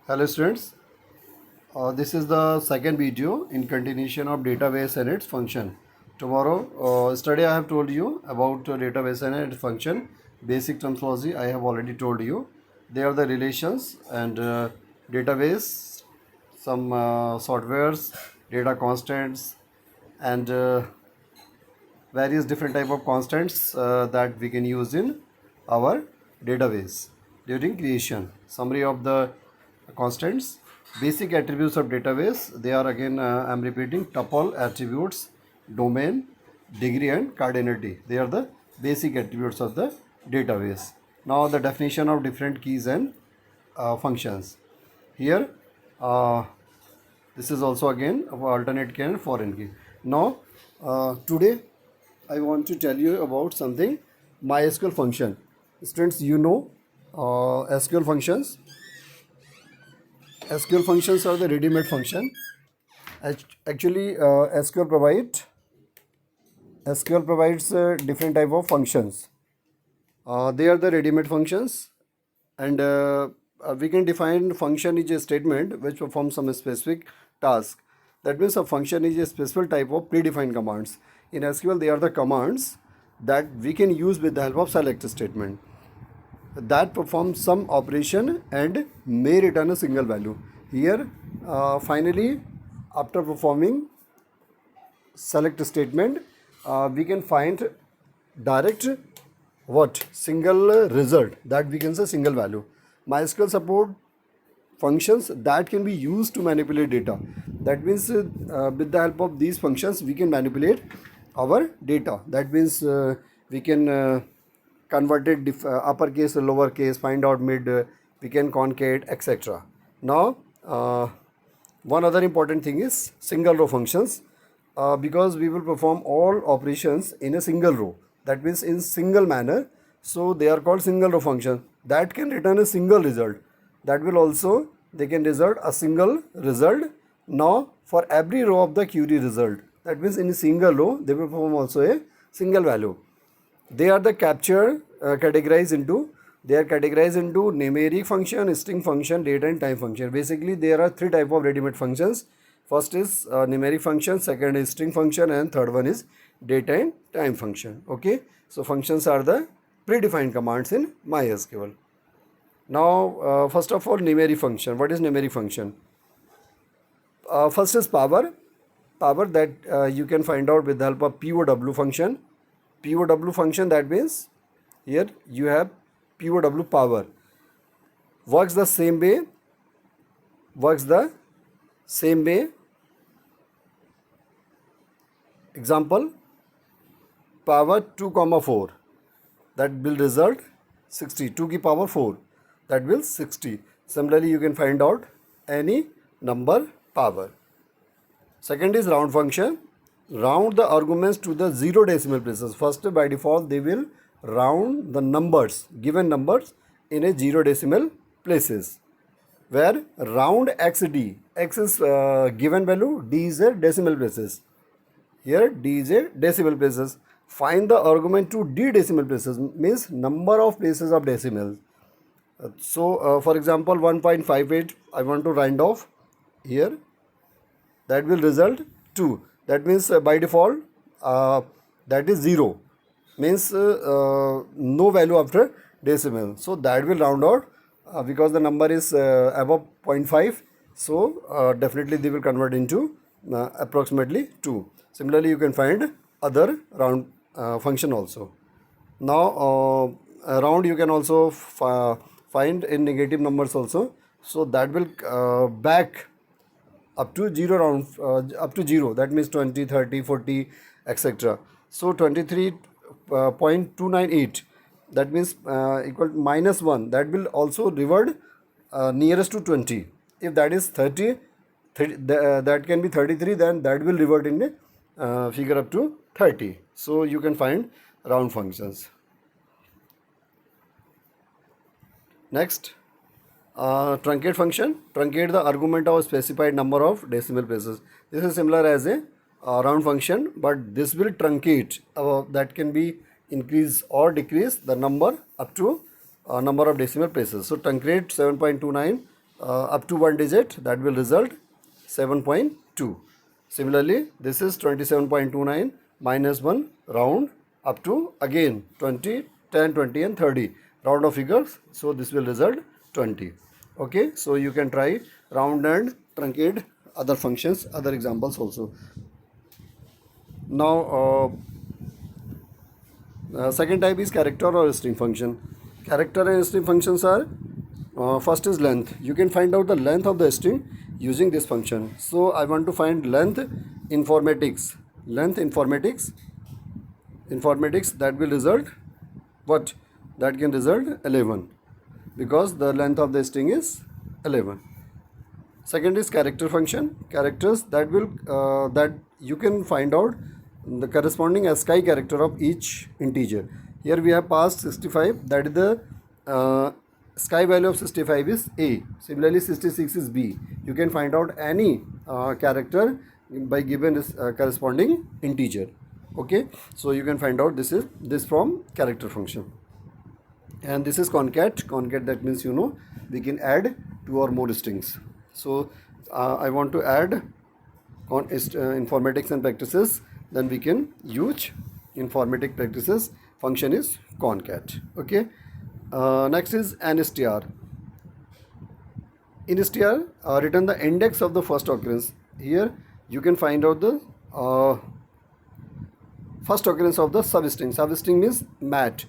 Hello students, this is the second video in continuation of database and its function. Tomorrow study I have told you about database and its function. Basic terminology I have already told you. They are the relations and database, some softwares, data constants and various different type of constants that we can use in our database during creation. Summary of the constants, basic attributes of database. They are again I'm repeating: tuple, attributes, domain, degree and cardinality. They are the basic attributes of the database. Now the definition of different keys and functions. Here this is also again alternate key and foreign key. Now today I want to tell you about something: MySQL function. Students, you know SQL functions. SQL functions are the ready-made function. Actually, SQL provides different type of functions. They are the ready-made functions, and we can define function is a statement which performs some specific task. That means a function is a specific type of predefined commands. In SQL, they are the commands that we can use with the help of select statement that performs some operation and may return a single value. Here, finally, after performing select statement, we can find direct single result, that we can say single value. MySQL support functions that can be used to manipulate data. That means with the help of these functions we can manipulate our data. That means we can convert it uppercase to lowercase, find out mid, we can concat, etc. Now one other important thing is single row functions, because we will perform all operations in a single row, that means in single manner. So they are called single row functions that can return a single result. That will also, they can result a single result. Now for every row of the query result, that means in a single row they will perform also a single value. They are the categorized into numeric function, string function, data and time function. Basically there are three type of ready-made functions. First is numeric function, second is string function, and third one is data and time function. Okay, so functions are the predefined commands in MySQL. Now first of all, numeric function. What is numeric function? First is power that you can find out with the help of POW function. POW function, that means here you have POW, power, works the same way. Example, power 2 comma 4, that will result 60. 2 की power 4, that will 60. Similarly you can find out any number power. Second is round function. Round the arguments to the 0 decimal places. First, by default they will round the numbers, given numbers, in a 0 decimal places, where round xd, x is given value, d is a decimal places. Here d is a decimal places. Find the argument to d decimal places, means number of places of decimals. So for example 1.58 I want to round off here, that will result 2. That means by default that is 0, means no value after decimal. So that will round out because the number is above 0.5. So definitely they will convert into approximately 2. Similarly you can find other round function also. Now round you can also find in negative numbers also. So that will back up to 0 round, up to 0, that means 20, 30, 40, etc. So 23.298, that means equal to minus 1, that will also revert nearest to 20. If that is 30, that can be 33, then that will revert in a figure up to 30. So you can find round functions. Next, truncate function. Truncate the argument of a specified number of decimal places. This is similar as a round function, but this will truncate, that can be increase or decrease the number up to number of decimal places. So truncate 7.29 up to one digit, that will result 7.2. Similarly, this is 27.29 minus 1 round up to again 20, 10, 20 and 30 round of figures. So this will result 20. Okay, so you can try round and truncate other functions, other examples also. Now second type is character or string function. Character and string functions are first is length. You can find out the length of the string using this function. So I want to find length informatics. Length informatics, that will result what? That can result 11 because the length of the string is 11. Second is character function. Characters, that will that you can find out the corresponding ASCII character of each integer. Here we have passed 65. That is the ASCII value of 65 is A. Similarly, 66 is B. You can find out any character by given this corresponding integer. Okay, so you can find out this from character function. And this is concat. Concat, that means we can add 2 or more strings. So I want to add informatics and practices, then we can use informatic practices. Function is concat. Okay, next is nstr. In str, return the index of the first occurrence. Here you can find out the first occurrence of the substring. Substring means mat.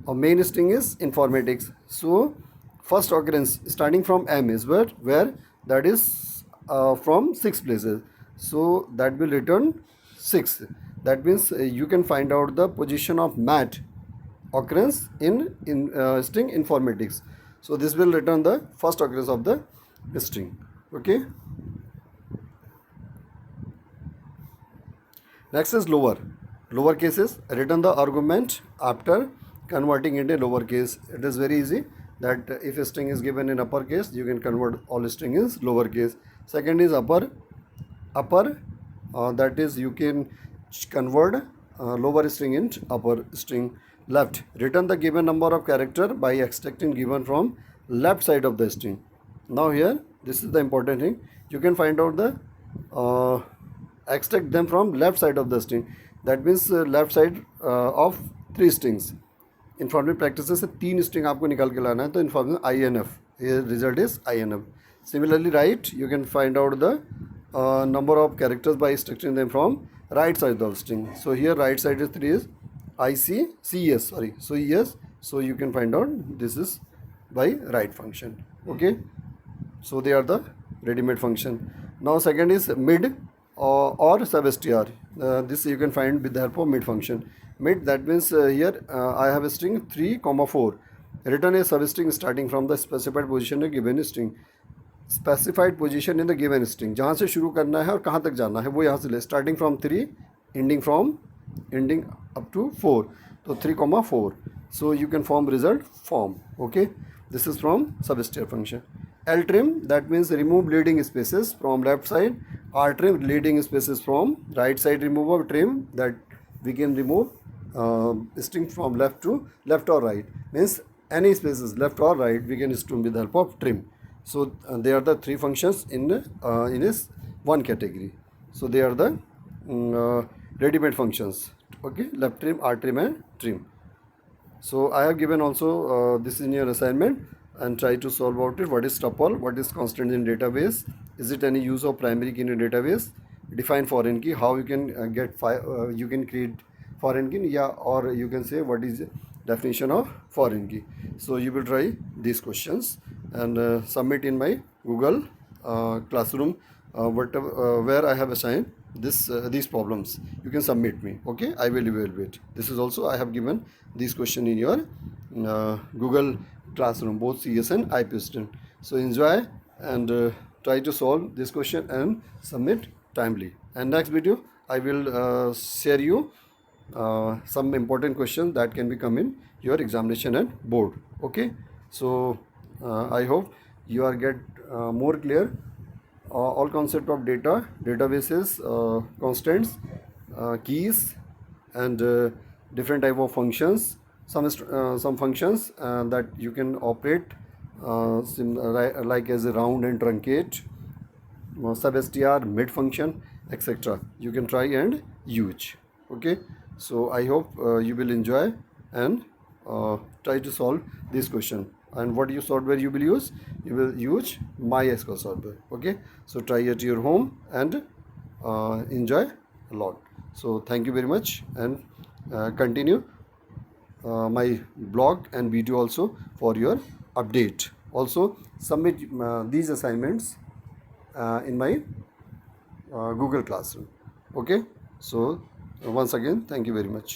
Our main string is informatics. So first occurrence starting from M is where that is from 6 places. So that will return 6. That means you can find out the position of mat occurrence in string informatics. So this will return the first occurrence of the string. Okay. Next is lower. Lower cases, return the argument after converting into lowercase. It is very easy that if a string is given in uppercase, you can convert all string is lowercase. Second is upper. That is you can convert lower string into upper string. Left, return the given number of character by extracting given from left side of the string. Now here, this is the important thing. You can find out the extract them from left side of the string. That means left side of 3 strings. Informative practices से 3 string आपको निकाल के लाना है, तो information INF, ये result is INF. Similarly, right, you can find out the number of characters by extracting them from right side of the string. So here right side is 3 is CES, sorry. So yes, so you can find out this is by right function. Okay, so they are the ready-made function. Now second is mid or substr. This you can find with the help of mid function. Mid, that means here I have a string 3, 4. Return a substring starting from the specified position in a given string. Specified position in the given string. जहाँ से शुरू करना है और कहाँ तक जाना है वो यहाँ से ले. Starting from 3, ending up to 4. So 3, 4. So you can form result form. Okay. This is from substr function. Ltrim, that means remove leading spaces from left side. Rtrim, leading spaces from right side. Remove of trim, that we can remove string from left or right. Means any spaces left or right we can string with the help of trim. So they are the 3 functions in this one category. So they are the ready-made functions. Okay, left trim, rtrim and trim. So I have given also this in your assignment, and try to solve out it. What is tuple? What is constant in database? Is it any use of primary key in a database? Define foreign key. How you can you can create foreign key, yeah, or you can say what is the definition of foreign key. So you will try these questions and submit in my Google Classroom, whatever where I have assigned these problems. You can submit me. Okay, I will evaluate. This is also I have given this question in your Google Classroom, both CS and IP student. So enjoy and try to solve this question and submit timely. And next video I will share you some important questions that can be come in your examination and board. Okay, so I hope you are get more clear all concept of databases, constants, keys, and different type of functions. Some functions that you can operate like as a round and truncate, sub-str, mid function, etc. You can try and use. Okay, so I hope you will enjoy and try to solve this question. And what you software you will use? You will use MySQL software. Okay, so try at your home and enjoy a lot. So thank you very much, and continue my blog and video also for your update. Also submit these assignments in my Google Classroom. Okay, so once again, thank you very much.